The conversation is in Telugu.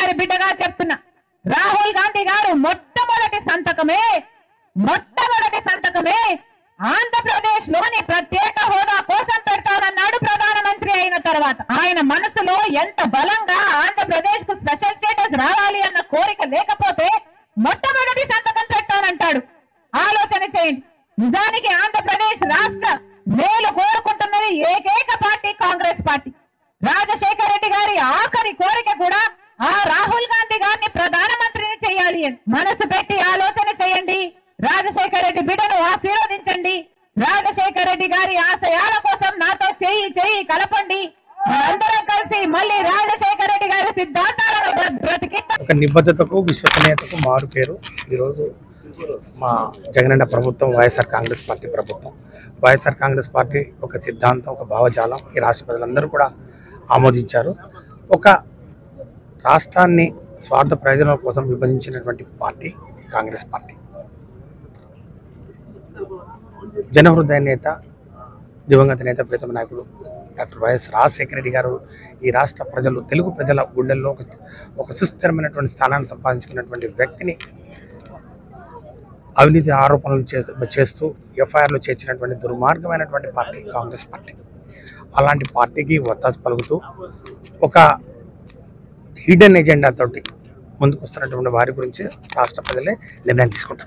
గారి బిడ్డగా చెప్తున్నా, రాహుల్ గాంధీ గారు మొట్టమొదటి సంతకమే ఆంధ్రప్రదేశ్ లోని ప్రత్యేక హోదా కోసం పెడతానన్నాడు ప్రధానమంత్రి అయిన తర్వాత. ఆయన మనసులో ఎంత బలంగా ఆంధ్రప్రదేశ్ కు స్పెషల్ స్టేటస్ రావాలి అన్న కోరిక లేకపోతే మొట్టమొదటి సంతకం పెట్టానంటాడు. ఆలోచన చేయండి. నిజానికి ఆంధ్రప్రదేశ్ రాష్ట్ర మేలు కోరుకుంటున్నది ఏకైక పార్టీ కాంగ్రెస్ పార్టీ. రాజశేఖర రెడ్డి గారి ఆఖరి కోరిక కూడా ఆ రాహుల్ గాంధీ గారిని ప్రధానమంత్రిని చేయాలి అని. మనసు పెట్టి ఆలోచన చేయండి. రాజశేఖర రెడ్డి బిడ్డను ఆశీర్వదించండి. రాజశేఖర రెడ్డి గారి ఆశయాల కోసం నాతో చేయి కలపండి. అందరం కలిసి మళ్ళీ రాజశేఖర రెడ్డి గారి సిద్ధాంతాలను బ్రతికిద్దాం. ఒక నిబద్ధతకు విశ్వసనీయతకు మారు పేరు ఈరోజు మా జగనన్న ప్రభుత్వం, వైఎస్ఆర్ కాంగ్రెస్ పార్టీ ప్రభుత్వం. వైఎస్ఆర్ కాంగ్రెస్ పార్టీ ఒక సిద్ధాంతం, ఒక భావజాలం ఈ రాష్ట్ర ప్రజలందరూ కూడా ఆమోదించారు. ఒక రాష్ట్రాన్ని స్వార్థ ప్రయోజనాల కోసం విభజించినటువంటి పార్టీ కాంగ్రెస్ పార్టీ. జనహృదయ నేత, దివంగత నేత, ప్రీతమ నాయకుడు డాక్టర్ వైఎస్ రాజశేఖర రెడ్డి గారు ఈ రాష్ట్ర ప్రజలు, తెలుగు ప్రజల గుండెల్లో ఒక సుస్థిరమైనటువంటి స్థానాన్ని సంపాదించుకున్నటువంటి వ్యక్తిని అవినీతి ఆరోపణలు చేస్తూ ఎఫ్ఐఆర్లు చేర్చినటువంటి దుర్మార్గమైనటువంటి పార్టీ కాంగ్రెస్ పార్టీ. అలాంటి పార్టీకి ఒత్తాసు పలుకుతూ ఒక హిడెన్ ఎజెండా తోటి ముందుకు వస్తున్నటువంటి వారి గురించి రాష్ట్ర ప్రజలే నిర్ణయం తీసుకుంటారు.